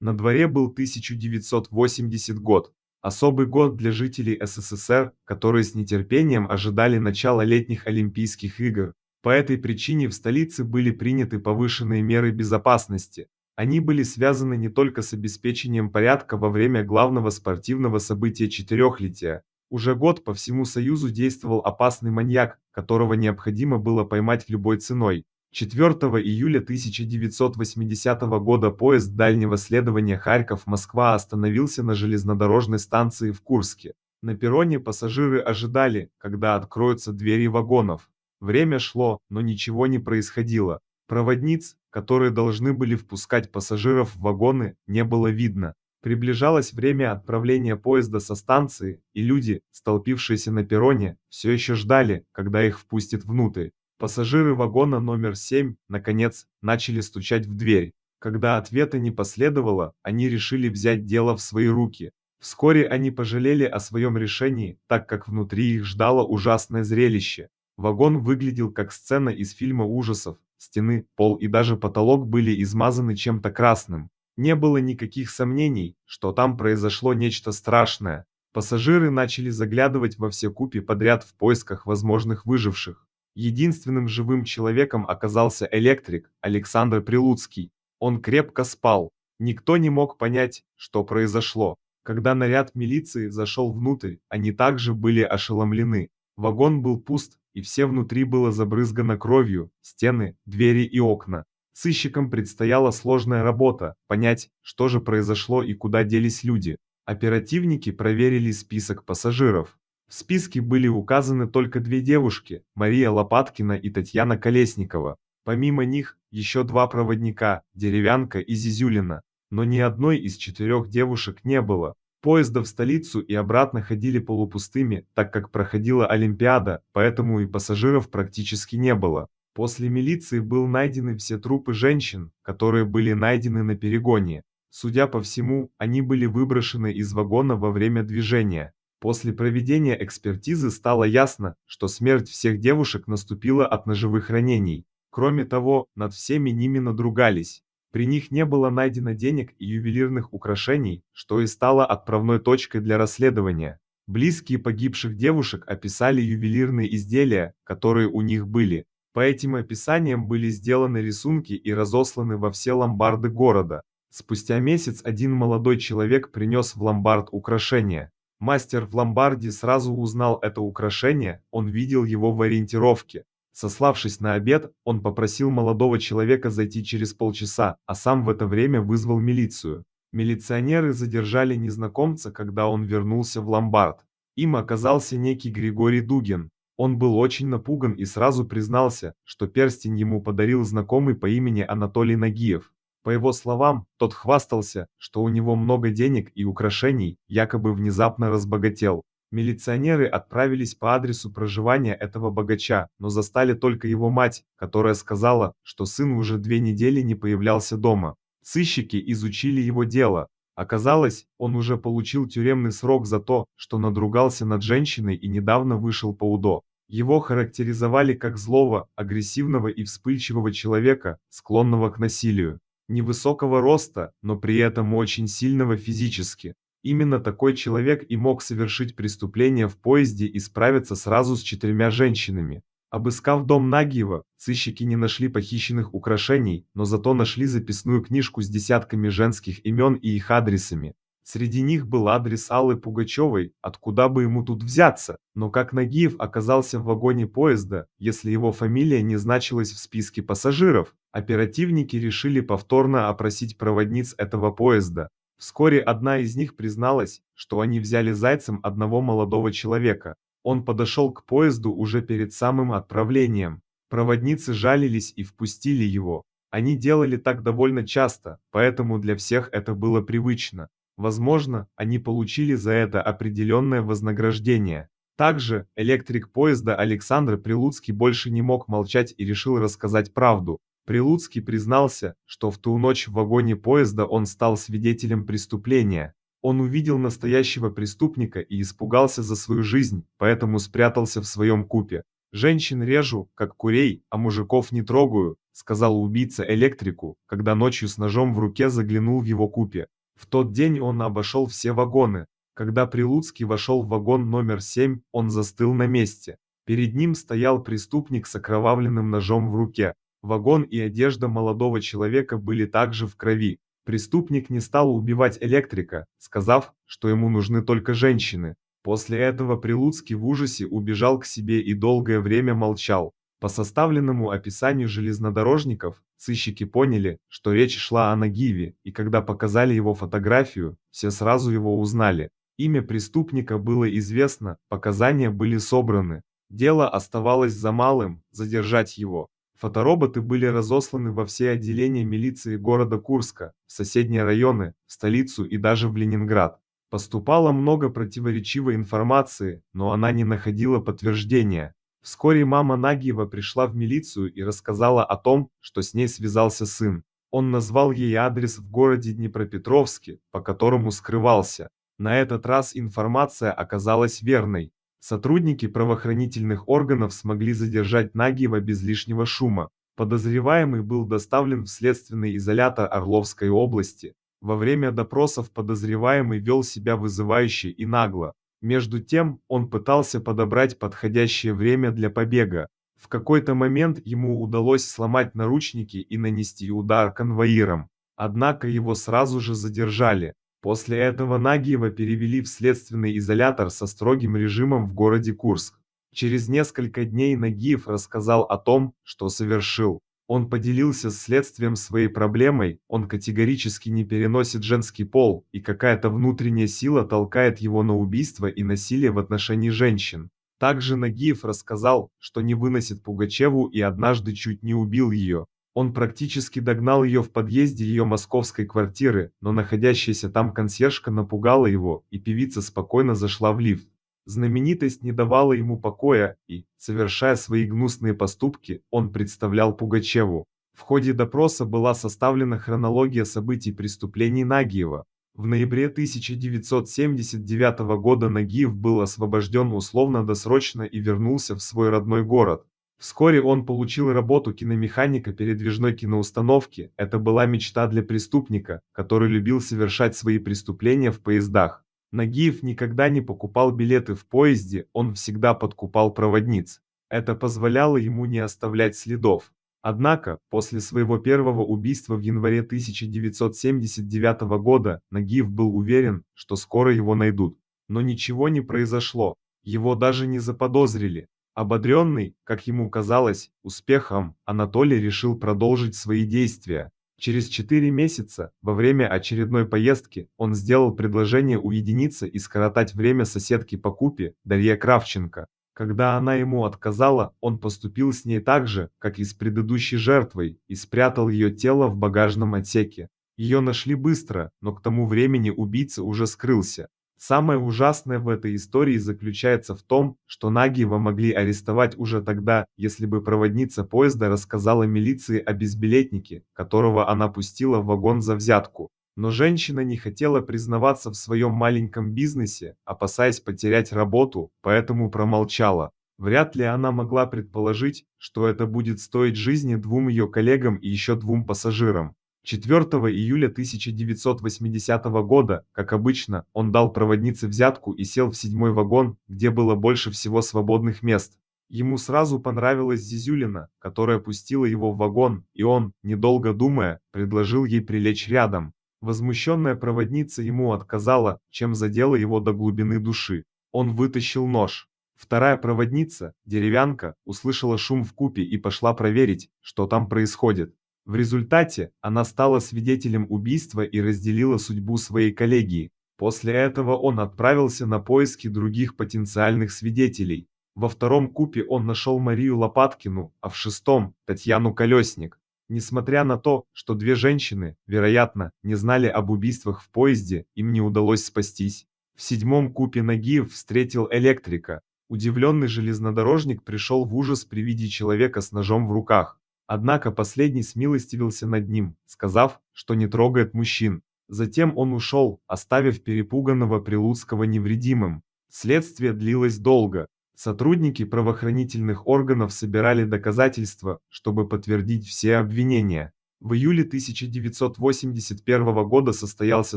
На дворе был 1980 год, особый год для жителей СССР, которые с нетерпением ожидали начала летних Олимпийских игр. По этой причине в столице были приняты повышенные меры безопасности. Они были связаны не только с обеспечением порядка во время главного спортивного события четырехлетия. Уже год по всему Союзу действовал опасный маньяк, которого необходимо было поймать любой ценой. 4 июля 1980 года поезд дальнего следования Харьков-Москва остановился на железнодорожной станции в Курске. На перроне пассажиры ожидали, когда откроются двери вагонов. Время шло, но ничего не происходило. Проводниц, которые должны были впускать пассажиров в вагоны, не было видно. Приближалось время отправления поезда со станции, и люди, столпившиеся на перроне, все еще ждали, когда их впустят внутрь. Пассажиры вагона номер 7, наконец, начали стучать в дверь. Когда ответа не последовало, они решили взять дело в свои руки. Вскоре они пожалели о своем решении, так как внутри их ждало ужасное зрелище. Вагон выглядел как сцена из фильма ужасов. Стены, пол и даже потолок были измазаны чем-то красным. Не было никаких сомнений, что там произошло нечто страшное. Пассажиры начали заглядывать во все купе подряд в поисках возможных выживших. Единственным живым человеком оказался электрик Александр Прилуцкий. Он крепко спал. Никто не мог понять, что произошло. Когда наряд милиции зашел внутрь, они также были ошеломлены. Вагон был пуст, и все внутри было забрызгано кровью, стены, двери и окна. Сыщикам предстояла сложная работа – понять, что же произошло и куда делись люди. Оперативники проверили список пассажиров. В списке были указаны только две девушки – Мария Лопаткина и Татьяна Колесникова. Помимо них, еще два проводника – Деревянко и Зизюлина. Но ни одной из четырех девушек не было. Поезда в столицу и обратно ходили полупустыми, так как проходила Олимпиада, поэтому и пассажиров практически не было. После милиции был найдены все трупы женщин, которые были найдены на перегоне. Судя по всему, они были выброшены из вагона во время движения. После проведения экспертизы стало ясно, что смерть всех девушек наступила от ножевых ранений. Кроме того, над всеми ними надругались. При них не было найдено денег и ювелирных украшений, что и стало отправной точкой для расследования. Близкие погибших девушек описали ювелирные изделия, которые у них были. По этим описаниям были сделаны рисунки и разосланы во все ломбарды города. Спустя месяц один молодой человек принес в ломбард украшение. Мастер в ломбарде сразу узнал это украшение, он видел его в ориентировке. Сославшись на обед, он попросил молодого человека зайти через полчаса, а сам в это время вызвал милицию. Милиционеры задержали незнакомца, когда он вернулся в ломбард. Им оказался некий Григорий Дугин. Он был очень напуган и сразу признался, что перстень ему подарил знакомый по имени Анатолий Нагиев. По его словам, тот хвастался, что у него много денег и украшений, якобы внезапно разбогател. Милиционеры отправились по адресу проживания этого богача, но застали только его мать, которая сказала, что сын уже 2 недели не появлялся дома. Сыщики изучили его дело. Оказалось, он уже получил тюремный срок за то, что надругался над женщиной и недавно вышел по УДО. Его характеризовали как злого, агрессивного и вспыльчивого человека, склонного к насилию. Невысокого роста, но при этом очень сильного физически. Именно такой человек и мог совершить преступление в поезде и справиться сразу с 4 женщинами. Обыскав дом Нагиева, сыщики не нашли похищенных украшений, но зато нашли записную книжку с десятками женских имен и их адресами. Среди них был адрес Аллы Пугачевой, откуда бы ему тут взяться, но как Нагиев оказался в вагоне поезда, если его фамилия не значилась в списке пассажиров? Оперативники решили повторно опросить проводниц этого поезда. Вскоре одна из них призналась, что они взяли зайцем одного молодого человека. Он подошел к поезду уже перед самым отправлением. Проводницы жалились и впустили его. Они делали так довольно часто, поэтому для всех это было привычно. Возможно, они получили за это определенное вознаграждение. Также электрик поезда Александр Прилуцкий больше не мог молчать и решил рассказать правду. Прилуцкий признался, что в ту ночь в вагоне поезда он стал свидетелем преступления. Он увидел настоящего преступника и испугался за свою жизнь, поэтому спрятался в своем купе. «Женщин режу, как курей, а мужиков не трогаю», сказал убийца электрику, когда ночью с ножом в руке заглянул в его купе. В тот день он обошел все вагоны. Когда Прилуцкий вошел в вагон номер 7, он застыл на месте. Перед ним стоял преступник с окровавленным ножом в руке. Вагон и одежда молодого человека были также в крови. Преступник не стал убивать электрика, сказав, что ему нужны только женщины. После этого Прилуцкий в ужасе убежал к себе и долгое время молчал. По составленному описанию железнодорожников, сыщики поняли, что речь шла о Нагиеве, и когда показали его фотографию, все сразу его узнали. Имя преступника было известно, показания были собраны. Дело оставалось за малым – задержать его. Фотороботы были разосланы во все отделения милиции города Курска, в соседние районы, в столицу и даже в Ленинград. Поступало много противоречивой информации, но она не находила подтверждения. Вскоре мама Нагиева пришла в милицию и рассказала о том, что с ней связался сын. Он назвал ей адрес в городе Днепропетровске, по которому скрывался. На этот раз информация оказалась верной. Сотрудники правоохранительных органов смогли задержать Нагиева без лишнего шума. Подозреваемый был доставлен в следственный изолятор Орловской области. Во время допросов подозреваемый вел себя вызывающе и нагло. Между тем, он пытался подобрать подходящее время для побега. В какой-то момент ему удалось сломать наручники и нанести удар конвоирам. Однако его сразу же задержали. После этого Нагиева перевели в следственный изолятор со строгим режимом в городе Курск. Через несколько дней Нагиев рассказал о том, что совершил. Он поделился с следствием своей проблемой, он категорически не переносит женский пол, и какая-то внутренняя сила толкает его на убийство и насилие в отношении женщин. Также Нагиев рассказал, что не выносит Пугачеву и однажды чуть не убил ее. Он практически догнал ее в подъезде ее московской квартиры, но находящаяся там консьержка напугала его, и певица спокойно зашла в лифт. Знаменитость не давала ему покоя, и, совершая свои гнусные поступки, он представлял Пугачеву. В ходе допроса была составлена хронология событий преступлений Нагиева. В ноябре 1979 года Нагиев был освобожден условно-досрочно и вернулся в свой родной город. Вскоре он получил работу киномеханика передвижной киноустановки. Это была мечта для преступника, который любил совершать свои преступления в поездах. Нагиев никогда не покупал билеты в поезде, он всегда подкупал проводниц. Это позволяло ему не оставлять следов. Однако, после своего первого убийства в январе 1979 года, Нагиев был уверен, что скоро его найдут. Но ничего не произошло, его даже не заподозрили. Ободренный, как ему казалось, успехом, Анатолий решил продолжить свои действия. Через 4 месяца, во время очередной поездки, он сделал предложение уединиться и скоротать время соседки по купе, Дарье Кравченко. Когда она ему отказала, он поступил с ней так же, как и с предыдущей жертвой, и спрятал ее тело в багажном отсеке. Ее нашли быстро, но к тому времени убийца уже скрылся. Самое ужасное в этой истории заключается в том, что Нагиева могли арестовать уже тогда, если бы проводница поезда рассказала милиции о безбилетнике, которого она пустила в вагон за взятку. Но женщина не хотела признаваться в своем маленьком бизнесе, опасаясь потерять работу, поэтому промолчала. Вряд ли она могла предположить, что это будет стоить жизни двум ее коллегам и еще двум пассажирам. 4 июля 1980 года, как обычно, он дал проводнице взятку и сел в 7-й вагон, где было больше всего свободных мест. Ему сразу понравилась Зизюлина, которая пустила его в вагон, и он, недолго думая, предложил ей прилечь рядом. Возмущенная проводница ему отказала, чем задела его до глубины души. Он вытащил нож. Вторая проводница, деревянка, услышала шум в купе и пошла проверить, что там происходит. В результате она стала свидетелем убийства и разделила судьбу своей коллеги. После этого он отправился на поиски других потенциальных свидетелей. Во втором купе он нашел Марию Лопаткину, а в шестом – Татьяну Колесник. Несмотря на то, что две женщины, вероятно, не знали об убийствах в поезде, им не удалось спастись. В 7-м купе Нагиев встретил электрика. Удивленный железнодорожник пришел в ужас при виде человека с ножом в руках. Однако последний смилостивился над ним, сказав, что не трогает мужчин. Затем он ушел, оставив перепуганного Прилуцкого невредимым. Следствие длилось долго. Сотрудники правоохранительных органов собирали доказательства, чтобы подтвердить все обвинения. В июле 1981 года состоялся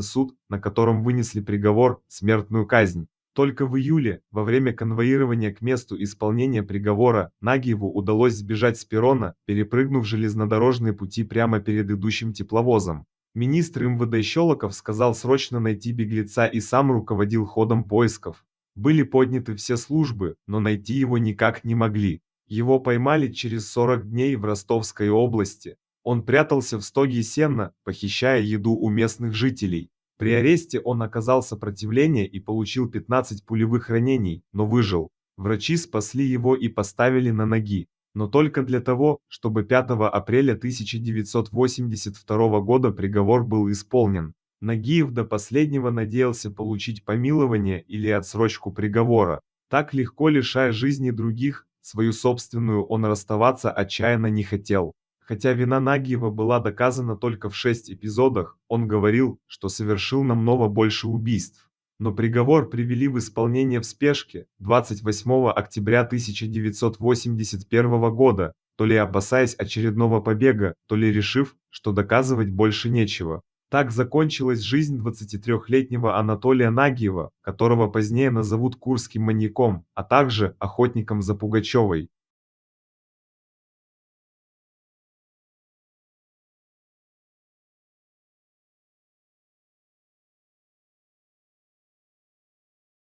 суд, на котором вынесли приговор – смертную казнь. Только в июле, во время конвоирования к месту исполнения приговора, Нагиеву удалось сбежать с перрона, перепрыгнув железнодорожные пути прямо перед идущим тепловозом. Министр МВД Щелоков сказал срочно найти беглеца и сам руководил ходом поисков. Были подняты все службы, но найти его никак не могли. Его поймали через 40 дней в Ростовской области. Он прятался в стоге сена, похищая еду у местных жителей. При аресте он оказал сопротивление и получил 15 пулевых ранений, но выжил. Врачи спасли его и поставили на ноги, но только для того, чтобы 5 апреля 1982 года приговор был исполнен. Нагиев до последнего надеялся получить помилование или отсрочку приговора. Так легко лишая жизни других, свою собственную он расставаться отчаянно не хотел. Хотя вина Нагиева была доказана только в 6 эпизодах, он говорил, что совершил намного больше убийств. Но приговор привели в исполнение в спешке 28 октября 1981 года, то ли опасаясь очередного побега, то ли решив, что доказывать больше нечего. Так закончилась жизнь 23-летнего Анатолия Нагиева, которого позднее назовут курским маньяком, а также охотником за Пугачевой.